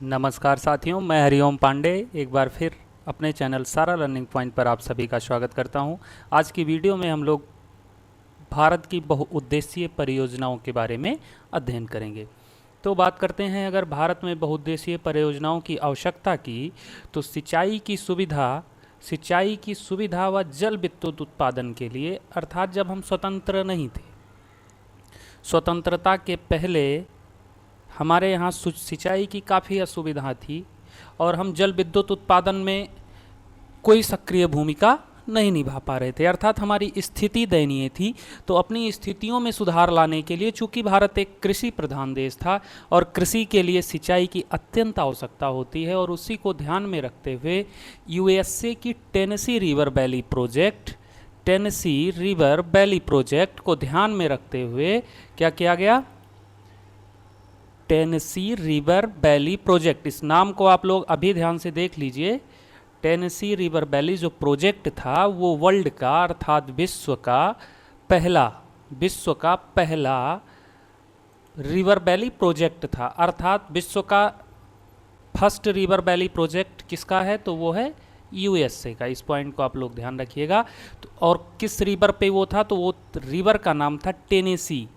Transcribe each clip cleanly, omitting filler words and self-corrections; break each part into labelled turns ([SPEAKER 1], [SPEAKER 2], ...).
[SPEAKER 1] नमस्कार साथियों, मैं हरिओम पांडे एक बार फिर अपने चैनल सारा लर्निंग पॉइंट पर आप सभी का स्वागत करता हूं। आज की वीडियो में हम लोग भारत की बहुउद्देशीय परियोजनाओं के बारे में अध्ययन करेंगे। तो बात करते हैं, अगर भारत में बहुउद्देशीय परियोजनाओं की आवश्यकता की तो सिंचाई की सुविधा व जल विद्युत उत्पादन के लिए, अर्थात जब हम स्वतंत्र नहीं थे, स्वतंत्रता के पहले हमारे यहाँ सिंचाई की काफ़ी असुविधा थी और हम जल विद्युत उत्पादन में कोई सक्रिय भूमिका नहीं निभा पा रहे थे, अर्थात हमारी स्थिति दयनीय थी। तो अपनी स्थितियों में सुधार लाने के लिए, चूंकि भारत एक कृषि प्रधान देश था और कृषि के लिए सिंचाई की अत्यंत आवश्यकता होती है, और उसी को ध्यान में रखते हुए यूएसए की टेनेसी रिवर वैली प्रोजेक्ट को ध्यान में रखते हुए क्या किया गया? टेनेसी रिवर वैली प्रोजेक्ट, इस नाम को आप लोग अभी ध्यान से देख लीजिए। टेनेसी रिवर वैली जो प्रोजेक्ट था वो वर्ल्ड का, अर्थात विश्व का पहला रिवर वैली प्रोजेक्ट था। अर्थात विश्व का फर्स्ट रिवर वैली प्रोजेक्ट किसका है? तो वो है यूएसए का। इस पॉइंट को आप लोग ध्यान रखिएगा। तो और किस रिवर पे वो था? तो वो रिवर का नाम था टेनेसी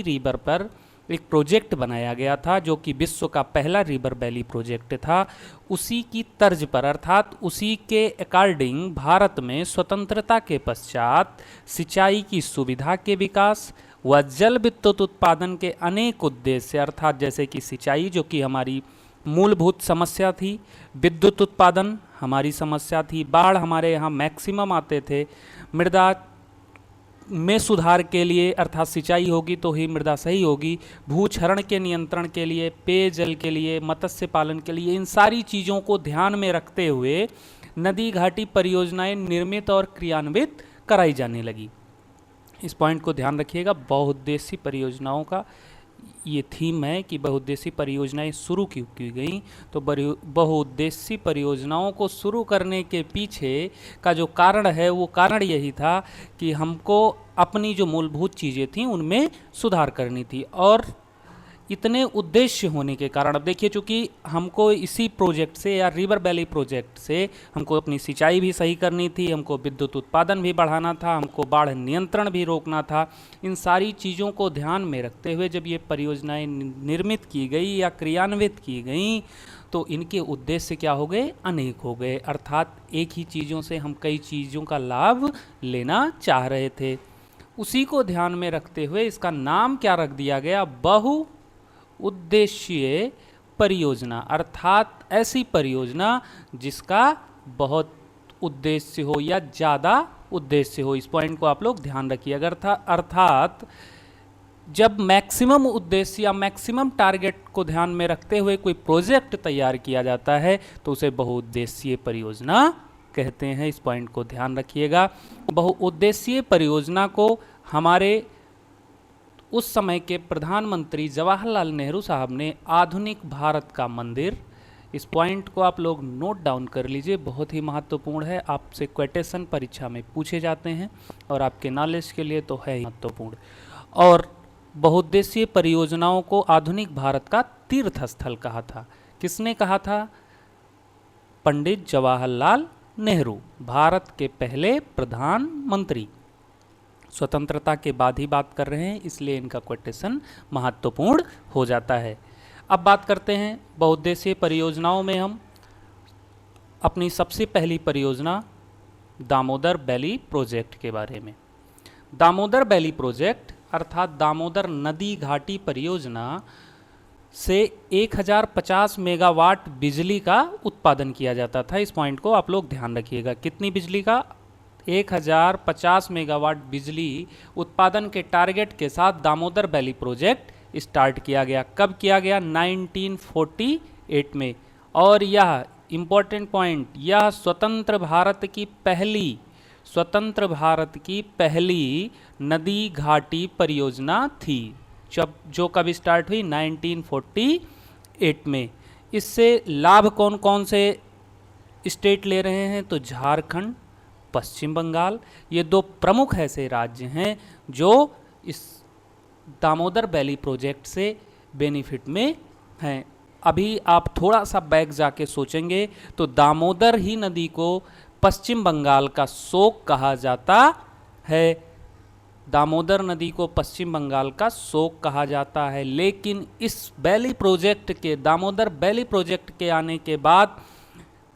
[SPEAKER 1] रिवर पर एक प्रोजेक्ट बनाया गया था जो कि विश्व का पहला रिवर वैली प्रोजेक्ट था। उसी की तर्ज पर, अर्थात उसी के अकॉर्डिंग भारत में स्वतंत्रता के पश्चात सिंचाई की सुविधा के विकास व जल विद्युत उत्पादन के अनेक उद्देश्य, अर्थात जैसे कि सिंचाई जो कि हमारी मूलभूत समस्या थी, विद्युत उत्पादन हमारी समस्या थी, बाढ़ हमारे यहाँ मैक्सिमम आते थे, मृदा में सुधार के लिए, अर्थात सिंचाई होगी तो ही मृदा सही होगी, भूक्षरण के नियंत्रण के लिए, पेयजल के लिए, मत्स्य पालन के लिए, इन सारी चीज़ों को ध्यान में रखते हुए नदी घाटी परियोजनाएं निर्मित और क्रियान्वित कराई जाने लगी। इस पॉइंट को ध्यान रखिएगा। बहुउद्देशीय परियोजनाओं का ये थीम है कि बहुउद्देशीय परियोजनाएं शुरू क्यों की गई। तो बहुउद्देशीय परियोजनाओं को शुरू करने के पीछे का जो कारण है वो कारण यही था कि हमको अपनी जो मूलभूत चीज़ें थीं उनमें सुधार करनी थी। और इतने उद्देश्य होने के कारण, अब देखिए, चूँकि हमको इसी प्रोजेक्ट से या रिवर वैली प्रोजेक्ट से हमको अपनी सिंचाई भी सही करनी थी, हमको विद्युत उत्पादन भी बढ़ाना था, हमको बाढ़ नियंत्रण भी रोकना था। इन सारी चीज़ों को ध्यान में रखते हुए जब ये परियोजनाएं निर्मित की गई या क्रियान्वित की गई तो इनके उद्देश्य क्या हो गए? अनेक हो गए। अर्थात एक ही चीज़ों से हम कई चीज़ों का लाभ लेना चाह रहे थे। उसी को ध्यान में रखते हुए इसका नाम क्या रख दिया गया? बहुउद्देशीय परियोजना, अर्थात ऐसी परियोजना जिसका बहुत उद्देश्य हो या ज़्यादा उद्देश्य हो। इस पॉइंट को आप लोग ध्यान रखिए। अर्थात जब मैक्सिमम उद्देश्य या मैक्सिमम टारगेट को ध्यान में रखते हुए कोई प्रोजेक्ट तैयार किया जाता है तो उसे बहुउद्देशीय परियोजना कहते हैं। इस पॉइंट को ध्यान रखिएगा। बहुउद्देशीय परियोजना को हमारे उस समय के प्रधानमंत्री जवाहरलाल नेहरू साहब ने आधुनिक भारत का मंदिर, इस पॉइंट को आप लोग नोट डाउन कर लीजिए, बहुत ही महत्वपूर्ण है। आपसे क्वेश्चन परीक्षा में पूछे जाते हैं और आपके नॉलेज के लिए तो है ही महत्वपूर्ण। और बहुउद्देशीय परियोजनाओं को आधुनिक भारत का तीर्थ स्थल कहा था। किसने कहा था? पंडित जवाहरलाल नेहरू, भारत के पहले प्रधानमंत्री। स्वतंत्रता के बाद ही बात कर रहे हैं, इसलिए इनका क्वेश्चन महत्वपूर्ण हो जाता है। अब बात करते हैं बहुउद्देशीय परियोजनाओं में हम अपनी सबसे पहली परियोजना दामोदर वैली प्रोजेक्ट के बारे में। दामोदर वैली प्रोजेक्ट अर्थात दामोदर नदी घाटी परियोजना से 1050 मेगावाट बिजली का उत्पादन किया जाता था। इस पॉइंट को आप लोग ध्यान रखिएगा। कितनी बिजली का? 1050 मेगावाट बिजली उत्पादन के टारगेट के साथ दामोदर वैली प्रोजेक्ट स्टार्ट किया गया। कब किया गया? 1948 में। और यह इम्पोर्टेंट पॉइंट, यह स्वतंत्र भारत की पहली नदी घाटी परियोजना थी, जो कब स्टार्ट हुई? 1948 में। इससे लाभ कौन कौन से स्टेट ले रहे हैं? तो झारखंड, पश्चिम बंगाल, ये दो प्रमुख ऐसे राज्य हैं जो इस दामोदर वैली प्रोजेक्ट से बेनिफिट में हैं। अभी आप थोड़ा सा बैक जाके सोचेंगे तो दामोदर ही नदी को पश्चिम बंगाल का शोक कहा जाता है। दामोदर नदी को पश्चिम बंगाल का शोक कहा जाता है। लेकिन इस बैली प्रोजेक्ट के, दामोदर बैली प्रोजेक्ट के आने के बाद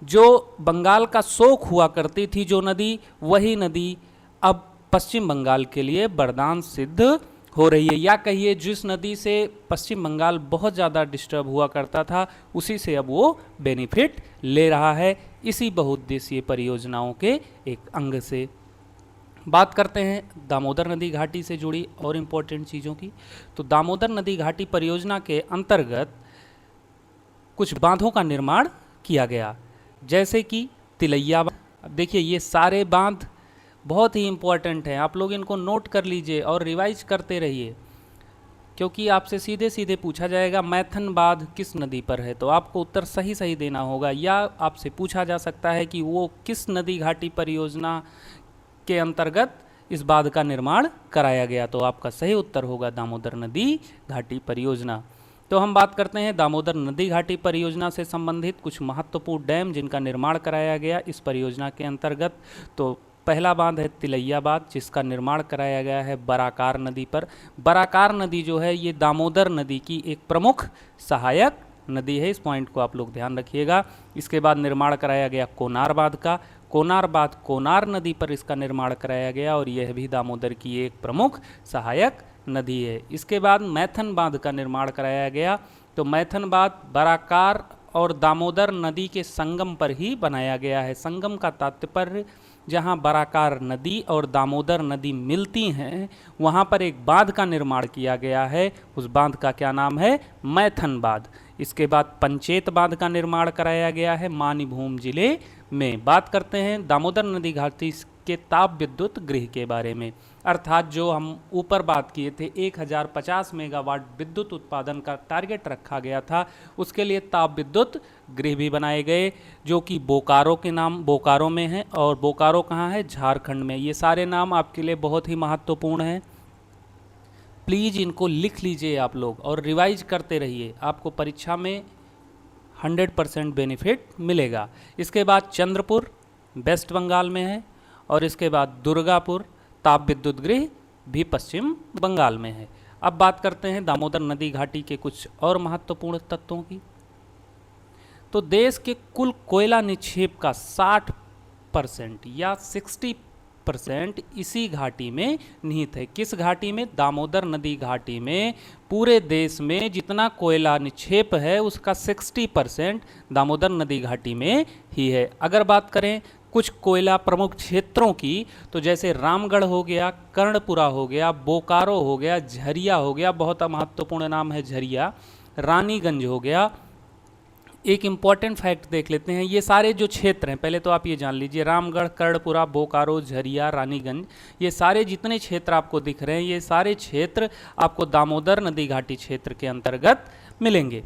[SPEAKER 1] जो बंगाल का शोक हुआ करती थी जो नदी, वही नदी अब पश्चिम बंगाल के लिए वरदान सिद्ध हो रही है। या कहिए जिस नदी से पश्चिम बंगाल बहुत ज़्यादा डिस्टर्ब हुआ करता था, उसी से अब वो बेनिफिट ले रहा है, इसी बहुउद्देशीय परियोजनाओं के एक अंग से। बात करते हैं दामोदर नदी घाटी से जुड़ी और इम्पोर्टेंट चीज़ों की। तो दामोदर नदी घाटी परियोजना के अंतर्गत कुछ बांधों का निर्माण किया गया, जैसे कि तिलैया बांध। अब देखिए ये सारे बांध बहुत ही इम्पोर्टेंट हैं, आप लोग इनको नोट कर लीजिए और रिवाइज करते रहिए, क्योंकि आपसे सीधे सीधे पूछा जाएगा मैथन बांध किस नदी पर है, तो आपको उत्तर सही सही देना होगा। या आपसे पूछा जा सकता है कि वो किस नदी घाटी परियोजना के अंतर्गत इस बांध का निर्माण कराया गया, तो आपका सही उत्तर होगा दामोदर नदी घाटी परियोजना। तो हम बात करते हैं दामोदर नदी घाटी परियोजना से संबंधित कुछ महत्वपूर्ण डैम जिनका निर्माण कराया गया इस परियोजना के अंतर्गत। तो पहला बांध है तिलैया बांध, जिसका निर्माण कराया गया है बराकार नदी पर। बराकार नदी जो है ये दामोदर नदी की एक प्रमुख सहायक नदी है, इस पॉइंट को आप लोग ध्यान रखिएगा। इसके बाद निर्माण कराया गया कोनार बांध का। कोनार बांध कोनार नदी पर इसका निर्माण कराया गया और यह भी दामोदर की एक प्रमुख सहायक नदी है। इसके बाद मैथन बांध का निर्माण कराया गया। तो मैथन बांध बराकार और दामोदर नदी के संगम पर ही बनाया गया है। संगम का तात्पर्य जहाँ बराकार नदी और दामोदर नदी मिलती हैं वहाँ पर एक बांध का निर्माण किया गया है, उस बांध का क्या नाम है? मैथन बांध। इसके बाद पंचेत बांध का निर्माण कराया गया है मानभूम जिले में। बात करते हैं दामोदर नदी घाटी के ताप विद्युत गृह के बारे में, अर्थात जो हम ऊपर बात किए थे 1050 मेगावाट विद्युत उत्पादन का टारगेट रखा गया था, उसके लिए ताप विद्युत गृह भी बनाए गए जो कि बोकारो के नाम, बोकारो में है। और बोकारो कहाँ है? झारखंड में। ये सारे नाम आपके लिए बहुत ही महत्वपूर्ण हैं, प्लीज़ इनको लिख लीजिए आप लोग और रिवाइज करते रहिए, आपको परीक्षा में 100% बेनिफिट मिलेगा। इसके बाद चंद्रपुर वेस्ट बंगाल में है और इसके बाद दुर्गापुर ताप विद्युत गृह भी पश्चिम बंगाल में है। अब बात करते हैं दामोदर नदी घाटी के कुछ और महत्वपूर्ण तत्वों की। तो देश के कुल कोयला निक्षेप का 60% या 60% इसी घाटी में निहित है। किस घाटी में? दामोदर नदी घाटी में। पूरे देश में जितना कोयला निक्षेप है उसका 60% दामोदर नदी घाटी में ही है। अगर बात करें कुछ कोयला प्रमुख क्षेत्रों की, तो जैसे रामगढ़ हो गया, कर्णपुरा हो गया, बोकारो हो गया, झरिया हो गया, बहुत महत्वपूर्ण नाम है झरिया, रानीगंज हो गया। एक इम्पॉर्टेंट फैक्ट देख लेते हैं, ये सारे जो क्षेत्र हैं, पहले तो आप ये जान लीजिए, रामगढ़, कर्णपुरा, बोकारो, झरिया, रानीगंज, ये सारे जितने क्षेत्र आपको दिख रहे हैं, ये सारे क्षेत्र आपको दामोदर नदी घाटी क्षेत्र के अंतर्गत मिलेंगे।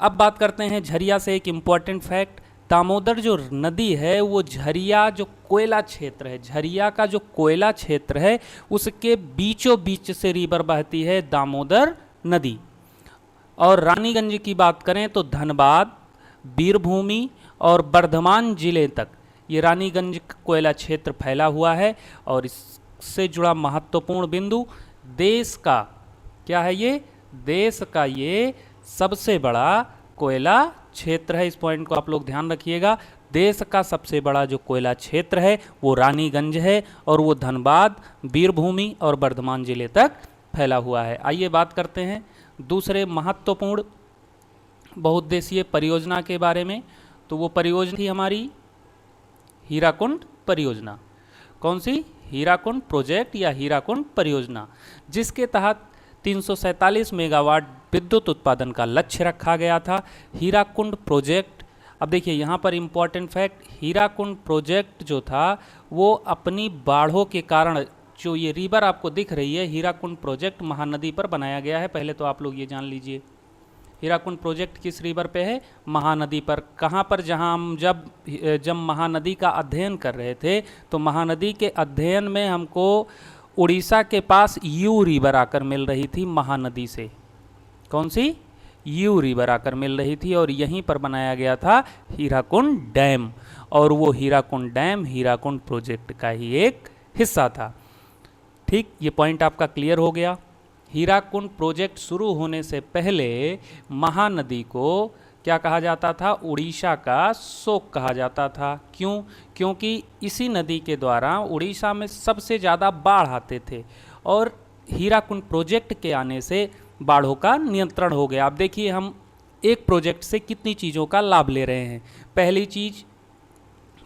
[SPEAKER 1] अब बात करते हैं झरिया से एक इम्पॉर्टेंट फैक्ट, दामोदर जो नदी है वो झरिया जो कोयला क्षेत्र है, झरिया का जो कोयला क्षेत्र है उसके बीचों बीच से रिवर बहती है दामोदर नदी। और रानीगंज की बात करें तो धनबाद, बीरभूमि और बर्धमान जिले तक ये रानीगंज कोयला क्षेत्र फैला हुआ है। और इससे जुड़ा महत्वपूर्ण बिंदु, देश का क्या है ये? देश का ये सबसे बड़ा कोयला क्षेत्र है, इस पॉइंट को आप लोग ध्यान रखिएगा। देश का सबसे बड़ा जो कोयला क्षेत्र है वो रानीगंज है और वो धनबाद, बीरभूमि और बर्धमान जिले तक फैला हुआ है। आइए बात करते हैं दूसरे महत्वपूर्ण बहुउद्देशीय परियोजना के बारे में। तो वो परियोजना थी हमारी हीराकुंड परियोजना। कौन सी? हीराकुंड प्रोजेक्ट या हीराकुंड परियोजना, जिसके तहत 347 मेगावाट विद्युत उत्पादन का लक्ष्य रखा गया था। हीराकुंड प्रोजेक्ट, अब देखिए यहाँ पर इम्पॉर्टेंट फैक्ट, हीराकुंड प्रोजेक्ट जो था वो अपनी बाढ़ों के कारण, जो ये रिवर आपको दिख रही है, हीराकुंड प्रोजेक्ट महानदी पर बनाया गया है। पहले तो आप लोग ये जान लीजिए हीराकुंड प्रोजेक्ट किस रिवर पे है? महानदी पर। कहाँ पर? जहाँ हम जब महानदी का अध्ययन कर रहे थे तो महानदी के अध्ययन में हमको उड़ीसा के पास यू रिवर आकर मिल रही थी महानदी से। कौन सी? यू रिवर आकर मिल रही थी और यहीं पर बनाया गया था हीराकुंड डैम। और वो हीराकुंड डैम हीराकुंड प्रोजेक्ट का ही एक हिस्सा था। ठीक, ये पॉइंट आपका क्लियर हो गया। हीराकुंड प्रोजेक्ट शुरू होने से पहले महानदी को क्या कहा जाता था? उड़ीसा का शोक कहा जाता था। क्यों? क्योंकि इसी नदी के द्वारा उड़ीसा में सबसे ज़्यादा बाढ़ आते थे और हीराकुंड प्रोजेक्ट के आने से बाढ़ों का नियंत्रण हो गया। आप देखिए हम एक प्रोजेक्ट से कितनी चीज़ों का लाभ ले रहे हैं। पहली चीज़,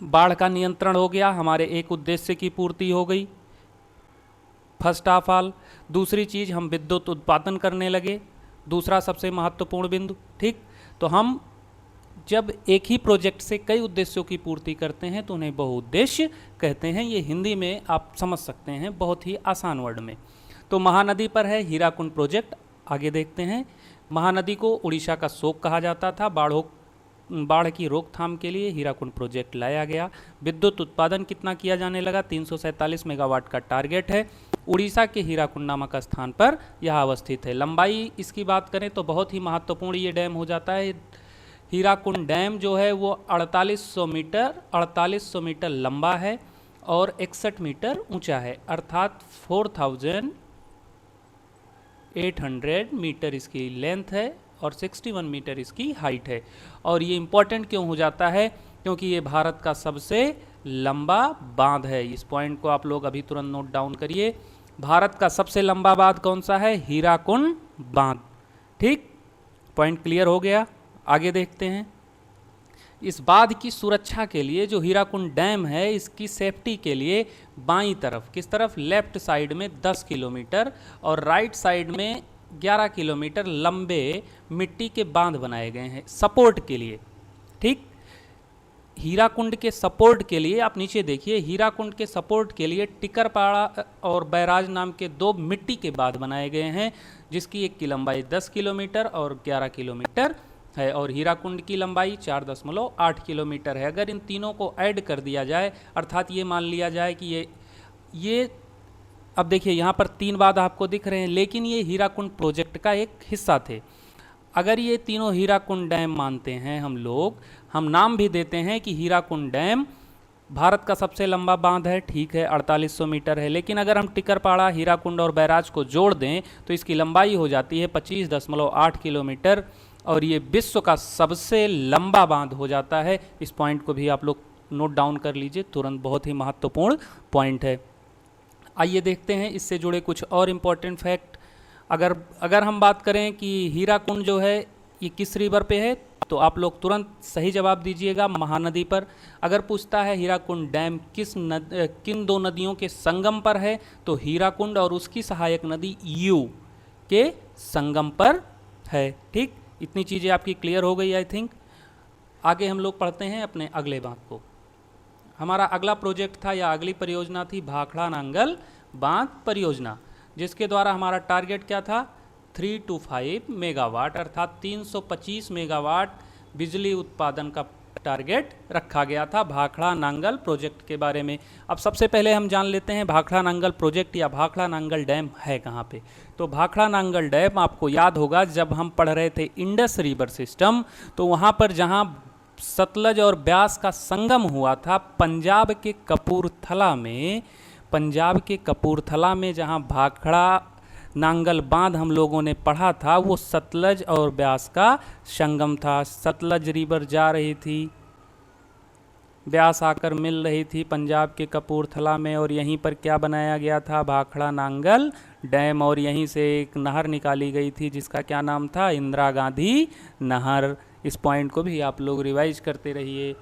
[SPEAKER 1] बाढ़ का नियंत्रण हो गया, हमारे एक उद्देश्य की पूर्ति हो गई, फर्स्ट ऑफ ऑल। दूसरी चीज़, हम विद्युत उत्पादन करने लगे, दूसरा सबसे महत्वपूर्ण बिंदु। ठीक, तो हम जब एक ही प्रोजेक्ट से कई उद्देश्यों की पूर्ति करते हैं तो उन्हें बहुउद्देश्य कहते हैं। ये हिंदी में आप समझ सकते हैं बहुत ही आसान वर्ड में। तो महानदी पर है हीराकुंड प्रोजेक्ट। आगे देखते हैं। महानदी को उड़ीसा का शोक कहा जाता था। बाढ़ की रोकथाम के लिए हीराकुंड प्रोजेक्ट लाया गया। विद्युत उत्पादन कितना किया जाने लगा? 347 मेगावाट का टारगेट है। उड़ीसा के हीराकुंड नामक स्थान पर यह अवस्थित है। लंबाई इसकी बात करें तो बहुत ही महत्वपूर्ण ये डैम हो जाता है। हीराकुंड डैम जो है वो 4800 मीटर लंबा है और 61 मीटर ऊंचा है, अर्थात 4800 मीटर इसकी लेंथ है और 61 मीटर इसकी हाइट है। और ये इम्पोर्टेंट क्यों हो जाता है? क्योंकि ये भारत का सबसे लंबा बांध है। इस पॉइंट को आप लोग अभी तुरंत नोट डाउन करिए। भारत का सबसे लंबा बांध कौन सा है? हीराकुंड बांध। ठीक, पॉइंट क्लियर हो गया। आगे देखते हैं। इस बांध की सुरक्षा के लिए जो हीराकुंड डैम है, इसकी सेफ्टी के लिए बाईं तरफ, किस तरफ? लेफ्ट साइड में 10 किलोमीटर और राइट साइड में 11 किलोमीटर लंबे मिट्टी के बांध बनाए गए हैं सपोर्ट के लिए। ठीक, हीराकुंड के सपोर्ट के लिए आप नीचे देखिए, हीराकुंड के सपोर्ट के लिए टिकरपाड़ा और बैराज नाम के दो मिट्टी के बांध बनाए गए हैं, जिसकी एक की लंबाई 10 किलोमीटर और 11 किलोमीटर है और हीराकुंड की लंबाई 4.8 किलोमीटर है। अगर इन तीनों को ऐड कर दिया जाए, अर्थात ये मान लिया जाए कि ये अब देखिए यहाँ पर 3 बांध आपको दिख रहे हैं, लेकिन ये हीराकुंड प्रोजेक्ट का एक हिस्सा थे। अगर ये तीनों हीराकुंड डैम मानते हैं हम लोग, हम नाम भी देते हैं कि हीराकुंड डैम भारत का सबसे लंबा बांध है, ठीक है, 4800 मीटर है। लेकिन अगर हम टिकरपाड़ा, हीराकुंड और बैराज को जोड़ दें तो इसकी लंबाई हो जाती है 25.8 किलोमीटर और ये विश्व का सबसे लंबा बांध हो जाता है। इस पॉइंट को भी आप लोग नोट डाउन कर लीजिए तुरंत, बहुत ही महत्वपूर्ण पॉइंट है। आइए देखते हैं इससे जुड़े कुछ और इम्पोर्टेंट फैक्ट। अगर हम बात करें कि हीराकुंड जो है ये किस रिवर पे है, तो आप लोग तुरंत सही जवाब दीजिएगा, महानदी पर। अगर पूछता है हीराकुंड डैम किन दो नदियों के संगम पर है, तो हीराकुंड और उसकी सहायक नदी यू के संगम पर है। ठीक, इतनी चीज़ें आपकी क्लियर हो गई आई थिंक। आगे हम लोग पढ़ते हैं अपने अगले बांध को। हमारा अगला प्रोजेक्ट था या अगली परियोजना थी भाखड़ा नांगल बांध परियोजना, जिसके द्वारा हमारा टारगेट क्या था? 3 to 5 मेगावाट, अर्थात 325 मेगावाट बिजली उत्पादन का टारगेट रखा गया था भाखड़ा नांगल प्रोजेक्ट के बारे में। अब सबसे पहले हम जान लेते हैं भाखड़ा नांगल प्रोजेक्ट या भाखड़ा नांगल डैम है कहाँ पे। तो भाखड़ा नांगल डैम आपको याद होगा, जब हम पढ़ रहे थे इंडस रिवर सिस्टम, तो वहाँ पर जहाँ सतलज और ब्यास का संगम हुआ था पंजाब के कपूरथला में जहाँ भाखड़ा नांगल बांध हम लोगों ने पढ़ा था, वो सतलज और ब्यास का संगम था। सतलज रिवर जा रही थी, ब्यास आकर मिल रही थी पंजाब के कपूरथला में और यहीं पर क्या बनाया गया था? भाखड़ा नांगल डैम। और यहीं से एक नहर निकाली गई थी जिसका क्या नाम था? इंदिरा गांधी नहर। इस पॉइंट को भी आप लोग रिवाइज करते रहिए।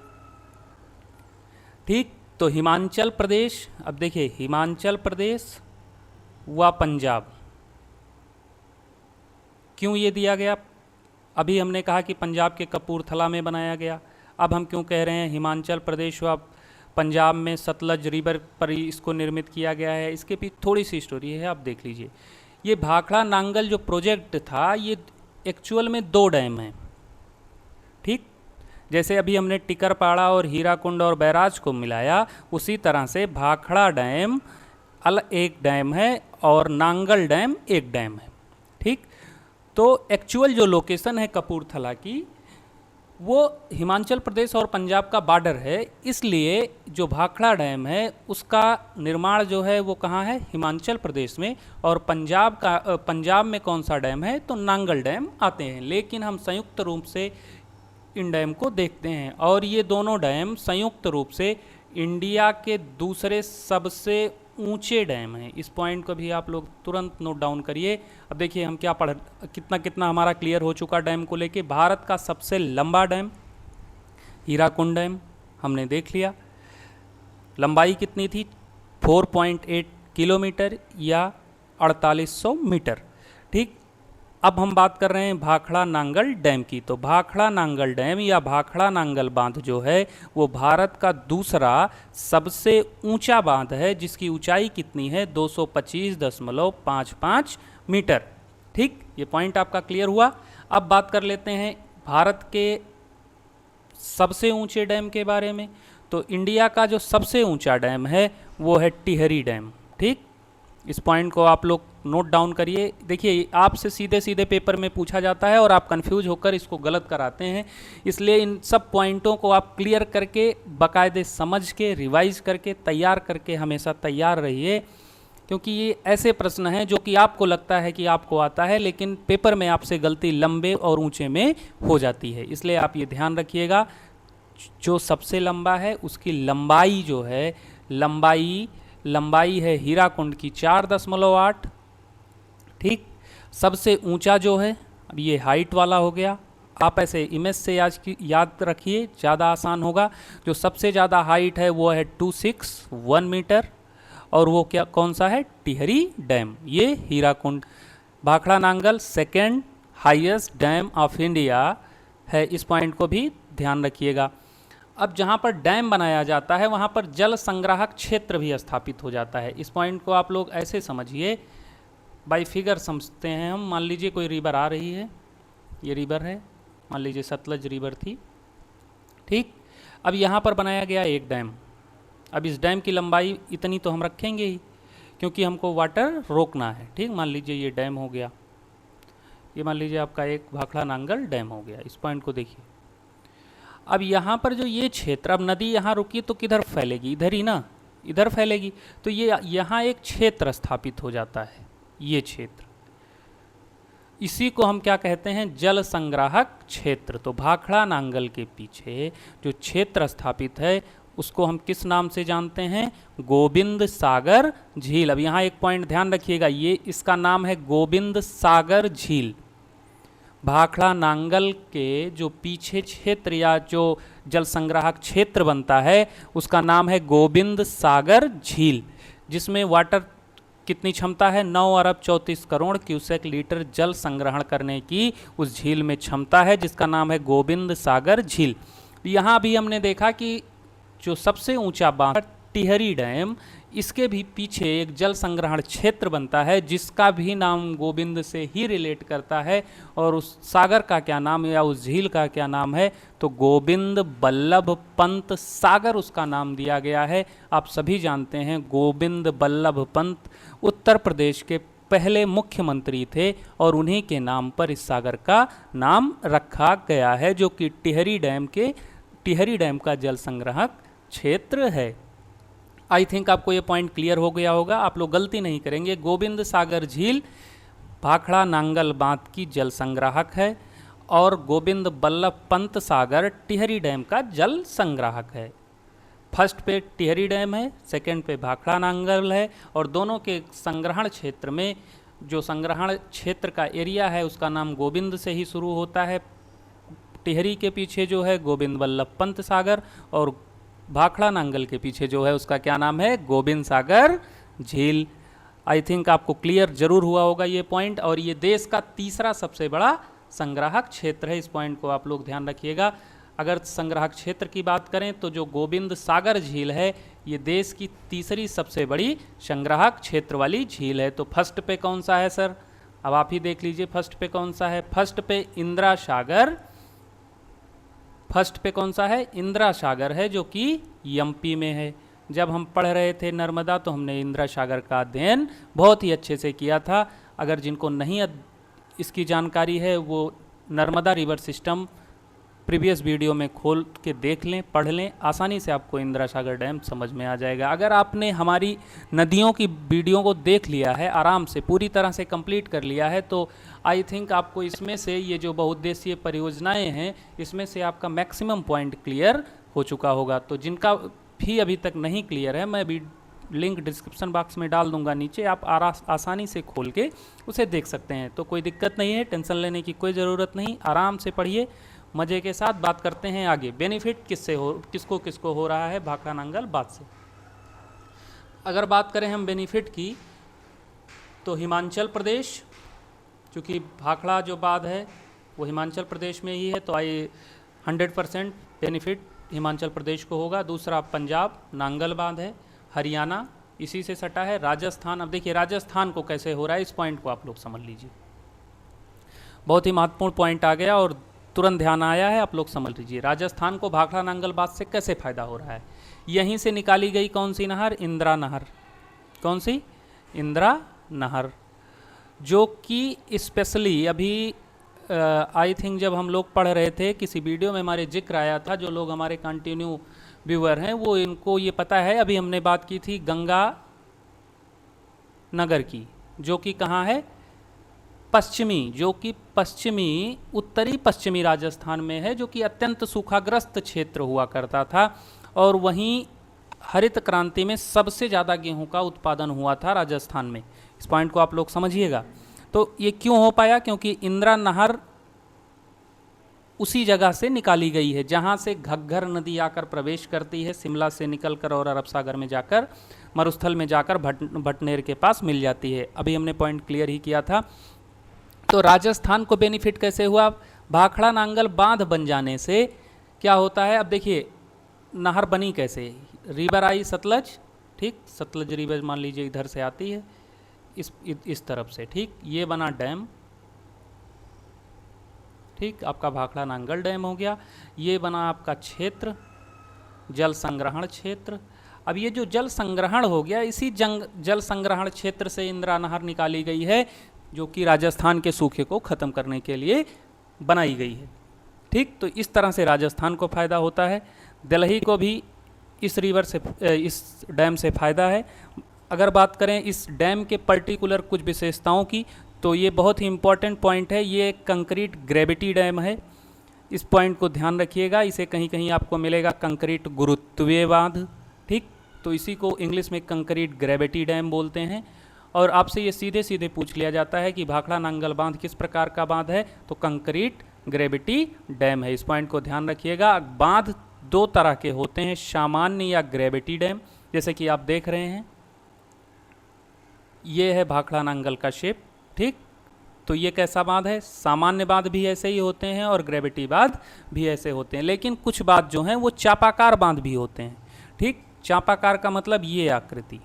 [SPEAKER 1] ठीक, तो हिमाचल प्रदेश, अब देखिए हिमाचल प्रदेश व पंजाब, क्यों ये दिया गया? अभी हमने कहा कि पंजाब के कपूरथला में बनाया गया, अब हम क्यों कह रहे हैं हिमाचल प्रदेश व पंजाब में सतलज रिवर पर इसको निर्मित किया गया है? इसके पीछे थोड़ी सी स्टोरी है, आप देख लीजिए। ये भाखड़ा नांगल जो प्रोजेक्ट था, ये एक्चुअल में 2 डैम हैं। ठीक, जैसे अभी हमने टिकरपाड़ा और हीराकुंड और बैराज को मिलाया, उसी तरह से भाखड़ा डैम एक डैम है और नांगल डैम एक डैम है। ठीक, तो एक्चुअल जो लोकेशन है कपूरथला की वो हिमाचल प्रदेश और पंजाब का बॉर्डर है, इसलिए जो भाखड़ा डैम है उसका निर्माण जो है वो कहाँ है, हिमाचल प्रदेश में। और पंजाब में कौन सा डैम है, तो नांगल डैम आते हैं। लेकिन हम संयुक्त रूप से इन डैम को देखते हैं और ये दोनों डैम संयुक्त रूप से इंडिया के दूसरे सबसे ऊंचे डैम हैं। इस पॉइंट को भी आप लोग तुरंत नोट डाउन करिए। अब देखिए हम क्या कितना कितना हमारा क्लियर हो चुका डैम को लेके। भारत का सबसे लंबा डैम हीराकुंड डैम हमने देख लिया, लंबाई कितनी थी 4.8 किलोमीटर या 4800 मीटर। ठीक, अब हम बात कर रहे हैं भाखड़ा नांगल डैम की। तो भाखड़ा नांगल डैम या भाखड़ा नांगल बांध जो है वो भारत का दूसरा सबसे ऊंचा बांध है, जिसकी ऊंचाई कितनी है 225.55 मीटर। ठीक, ये पॉइंट आपका क्लियर हुआ। अब बात कर लेते हैं भारत के सबसे ऊंचे डैम के बारे में। तो इंडिया का जो सबसे ऊंचा डैम है वो है टिहरी डैम। ठीक, इस पॉइंट को आप लोग नोट डाउन करिए। देखिए आपसे सीधे सीधे पेपर में पूछा जाता है और आप कंफ्यूज होकर इसको गलत कराते हैं, इसलिए इन सब पॉइंटों को आप क्लियर करके बाकायदे समझ के रिवाइज करके तैयार करके हमेशा तैयार रहिए, क्योंकि ये ऐसे प्रश्न हैं जो कि आपको लगता है कि आपको आता है लेकिन पेपर में आपसे गलती लंबे और ऊंचे में हो जाती है। इसलिए आप ये ध्यान रखिएगा, जो सबसे लंबा है उसकी लंबाई जो है लंबाई है हीराकुंड की 4.8। ठीक, सबसे ऊंचा जो है, अब ये हाइट वाला हो गया, आप ऐसे इमेज से याद रखिए, ज़्यादा आसान होगा। जो सबसे ज़्यादा हाइट है वो है 261 मीटर और वो क्या कौन सा है, टिहरी डैम, ये Hirakud. Bhakra Nangal second highest dam of India है, इस पॉइंट को भी ध्यान रखिएगा। अब जहाँ पर डैम बनाया जाता है वहाँ पर जल संग्राहक क्षेत्र भी स्थापित हो जाता है। इस पॉइंट को आप लोग ऐसे समझिए, बाई फिगर समझते हैं हम। मान लीजिए कोई रिवर आ रही है, ये रिवर है, मान लीजिए सतलज रिवर थी। ठीक, अब यहाँ पर बनाया गया एक डैम। अब इस डैम की लंबाई इतनी तो हम रखेंगे ही, क्योंकि हमको वाटर रोकना है। ठीक, मान लीजिए ये डैम हो गया, ये मान लीजिए आपका एक भाखड़ा नांगल डैम हो गया। इस पॉइंट को देखिए। अब यहाँ पर जो ये क्षेत्र, अब नदी यहाँ रुकी तो किधर फैलेगी, इधर ही ना, इधर फैलेगी। तो ये यहाँ एक क्षेत्र स्थापित हो जाता है, ये क्षेत्र, इसी को हम क्या कहते हैं, जल संग्राहक क्षेत्र। तो भाखड़ा नांगल के पीछे जो क्षेत्र स्थापित है उसको हम किस नाम से जानते हैं, गोविंद सागर झील। अब यहाँ एक पॉइंट ध्यान रखिएगा, ये इसका नाम है गोविंद सागर झील। भाखड़ा नांगल के जो पीछे क्षेत्र या जो जल संग्राहक क्षेत्र बनता है उसका नाम है गोविंद सागर झील, जिसमें वाटर कितनी क्षमता है, 9 अरब 34 करोड़ क्यूसेक लीटर जल संग्रहण करने की उस झील में क्षमता है, जिसका नाम है गोविंद सागर झील। यहाँ भी हमने देखा कि जो सबसे ऊंचा बांध टिहरी डैम, इसके भी पीछे एक जल संग्रहण क्षेत्र बनता है जिसका भी नाम गोविंद से ही रिलेट करता है। और उस सागर का क्या नाम या उस झील का क्या नाम है, तो गोविंद बल्लभ पंत सागर उसका नाम दिया गया है। आप सभी जानते हैं गोविंद बल्लभ पंत उत्तर प्रदेश के पहले मुख्यमंत्री थे और उन्हीं के नाम पर इस सागर का नाम रखा गया है, जो कि टिहरी डैम का जल संग्रहक क्षेत्र है। आई थिंक आपको ये पॉइंट क्लियर हो गया होगा, आप लोग गलती नहीं करेंगे। गोविंद सागर झील भाखड़ा नांगल बांध की जल संग्राहक है और गोविंद बल्लभ पंत सागर टिहरी डैम का जल संग्राहक है। फर्स्ट पे टिहरी डैम है, सेकंड पे भाखड़ा नांगल है, और दोनों के संग्रहण क्षेत्र में जो संग्रहण क्षेत्र का एरिया है उसका नाम गोविंद से ही शुरू होता है। टिहरी के पीछे जो है गोविंद बल्लभ पंत सागर और भाखड़ा नांगल के पीछे जो है उसका क्या नाम है, गोविंद सागर झील। आई थिंक आपको क्लियर जरूर हुआ होगा ये पॉइंट। और ये देश का तीसरा सबसे बड़ा संग्राहक क्षेत्र है, इस पॉइंट को आप लोग ध्यान रखिएगा। अगर संग्राहक क्षेत्र की बात करें तो जो गोविंद सागर झील है ये देश की तीसरी सबसे बड़ी संग्राहक क्षेत्र वाली झील है। तो फर्स्ट पे कौन सा है सर, अब आप ही देख लीजिए फर्स्ट पे कौन सा है। फर्स्ट पे इंदिरा सागर, फर्स्ट पे कौन सा है, इंदिरा सागर है, जो कि एमपी में है। जब हम पढ़ रहे थे नर्मदा तो हमने इंदिरा सागर का अध्ययन बहुत ही अच्छे से किया था। अगर जिनको नहीं इसकी जानकारी है वो Narmada river system previous video में खोल के देख लें, पढ़ लें, आसानी से आपको इंदिरा सागर डैम समझ में आ जाएगा। अगर आपने हमारी नदियों की वीडियो को देख लिया है, आराम से पूरी तरह से कंप्लीट कर लिया है, तो आई थिंक आपको इसमें से ये जो बहुउद्देशीय परियोजनाएं हैं इसमें से आपका मैक्सिमम पॉइंट क्लियर हो चुका होगा। तो जिनका भी अभी तक नहीं क्लियर है, मैं भी लिंक डिस्क्रिप्शन बॉक्स में डाल दूंगा नीचे, आप आसानी से खोल के उसे देख सकते हैं। तो कोई दिक्कत नहीं है, टेंशन लेने की कोई ज़रूरत नहीं, आराम से पढ़िए मज़े के साथ। बात करते हैं आगे, बेनिफिट किसको किसको हो रहा है भाखड़ा नांगल बांध से। अगर बात करें हम बेनिफिट की, तो हिमाचल प्रदेश, चूँकि भाखड़ा जो बांध है वो हिमाचल प्रदेश में ही है, तो आई 100% बेनिफिट हिमाचल प्रदेश को होगा। दूसरा पंजाब नांगल बांध है, हरियाणा इसी से सटा है, राजस्थान। अब देखिए राजस्थान को कैसे हो रहा है, इस पॉइंट को आप लोग समझ लीजिए, बहुत ही महत्वपूर्ण पॉइंट आ गया और तुरंत ध्यान आया है, आप लोग समझ लीजिए। राजस्थान को भाखड़ा नांगल बांध से कैसे फ़ायदा हो रहा है, यहीं से निकाली गई कौन सी नहर, इंदिरा नहर। कौन सी, इंदिरा नहर, जो कि स्पेशली अभी आई थिंक जब हम लोग पढ़ रहे थे किसी वीडियो में हमारे जिक्र आया था, जो लोग हमारे कंटिन्यू व्यूअर हैं वो इनको ये पता है, अभी हमने बात की थी गंगा नगर की, जो कि कहाँ है, पश्चिमी, जो कि पश्चिमी उत्तरी पश्चिमी राजस्थान में है, जो कि अत्यंत सूखाग्रस्त क्षेत्र हुआ करता था। और वहीं हरित क्रांति में सबसे ज़्यादा गेहूं का उत्पादन हुआ था राजस्थान में, इस पॉइंट को आप लोग समझिएगा। तो ये क्यों हो पाया, क्योंकि इंदिरा नहर उसी जगह से निकाली गई है जहाँ से घग्गर नदी आकर प्रवेश करती है, शिमला से निकलकर और अरब सागर में जाकर मरुस्थल में जाकर भटनेर के पास मिल जाती है। अभी हमने पॉइंट क्लियर ही किया था। तो राजस्थान को बेनिफिट कैसे हुआ, भाखड़ा नांगल बांध बन जाने से क्या होता है। अब देखिए नहर बनी कैसे, रिवर आई सतलज, ठीक, सतलज रिवर मान लीजिए इधर से आती है इस तरफ से, ठीक, ये बना डैम, ठीक, आपका भाखड़ा नांगल डैम हो गया। ये बना आपका क्षेत्र, जल संग्रहण क्षेत्र। अब ये जो जल संग्रहण हो गया, इसी जल संग्रहण क्षेत्र से इंदिरा नहर निकाली गई है, जो कि राजस्थान के सूखे को ख़त्म करने के लिए बनाई गई है, ठीक। तो इस तरह से राजस्थान को फ़ायदा होता है, दिल्ली को भी इस रिवर से, इस डैम से फ़ायदा है। अगर बात करें इस डैम के पर्टिकुलर कुछ विशेषताओं की, तो ये बहुत ही इम्पॉर्टेंट पॉइंट है, ये कंक्रीट ग्रेविटी डैम है, इस पॉइंट को ध्यान रखिएगा। इसे कहीं कहीं आपको मिलेगा कंक्रीट गुरुत्वीय बांध, ठीक, तो इसी को इंग्लिश में कंक्रीट ग्रेविटी डैम बोलते हैं। और आपसे ये सीधे सीधे पूछ लिया जाता है कि भाखड़ा नांगल बांध किस प्रकार का बांध है, तो कंक्रीट ग्रेविटी डैम है, इस पॉइंट को ध्यान रखिएगा। बांध दो तरह के होते हैं, सामान्य या ग्रेविटी डैम, जैसे कि आप देख रहे हैं ये है भाखड़ा नांगल का शेप, ठीक। तो ये कैसा बांध है, सामान्य बांध भी ऐसे ही होते हैं और ग्रेविटी बांध भी ऐसे होते हैं, लेकिन कुछ बांध जो हैं वो चापाकार बांध भी होते हैं, ठीक। चापाकार का मतलब ये आकृति,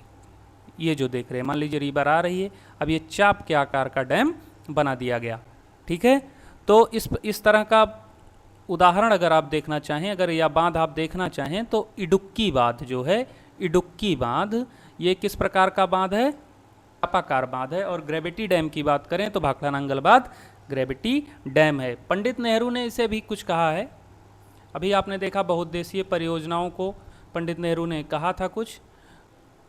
[SPEAKER 1] ये जो देख रहे हैं, मान लीजिए रिवर आ रही है, अब ये चाप के आकार का डैम बना दिया गया, ठीक है। तो इस तरह का उदाहरण अगर आप देखना चाहें, अगर यह बांध आप देखना चाहें, तो इडुक्की बांध जो है, इडुक्की बांध, ये किस प्रकार का बांध है, चापाकार बांध है। और ग्रेविटी डैम की बात करें तो भाखड़ा नांगल बांध ग्रेविटी डैम है। पंडित नेहरू ने इसे भी कुछ कहा है, अभी आपने देखा बहुउद्देशीय परियोजनाओं को पंडित नेहरू ने कहा था कुछ,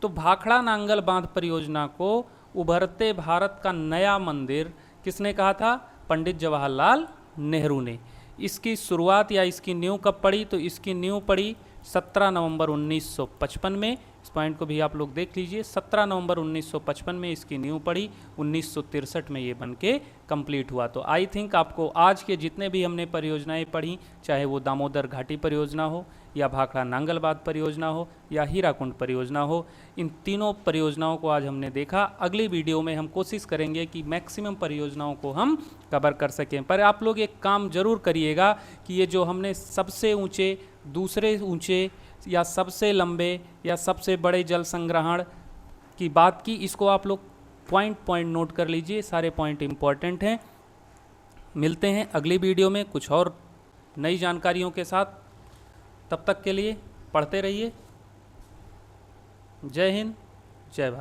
[SPEAKER 1] तो भाखड़ा नांगल बांध परियोजना को उभरते भारत का नया मंदिर किसने कहा था, पंडित जवाहरलाल नेहरू ने। इसकी शुरुआत या इसकी नींव कब पड़ी, तो इसकी नींव पड़ी 17 नवंबर 1955 में, इस पॉइंट को भी आप लोग देख लीजिए। 17 नवंबर 1955 में इसकी नींव पड़ी, 1963 में ये बन के कंप्लीट हुआ। तो आई थिंक आपको आज के जितने भी हमने परियोजनाएं पढ़ी, चाहे वो दामोदर घाटी परियोजना हो या भाखड़ा नांगल बांध परियोजना हो या हीराकुंड परियोजना हो, इन तीनों परियोजनाओं को आज हमने देखा। अगली वीडियो में हम कोशिश करेंगे कि मैक्सिमम परियोजनाओं को हम कवर कर सकें। पर आप लोग एक काम जरूर करिएगा कि ये जो हमने सबसे ऊंचे, दूसरे ऊंचे या सबसे लंबे या सबसे बड़े जल संग्रहण की बात की, इसको आप लोग पॉइंट नोट कर लीजिए, सारे पॉइंट इंपॉर्टेंट हैं। मिलते हैं अगली वीडियो में कुछ और नई जानकारियों के साथ, तब तक के लिए पढ़ते रहिए। जय हिंद, जय भारत।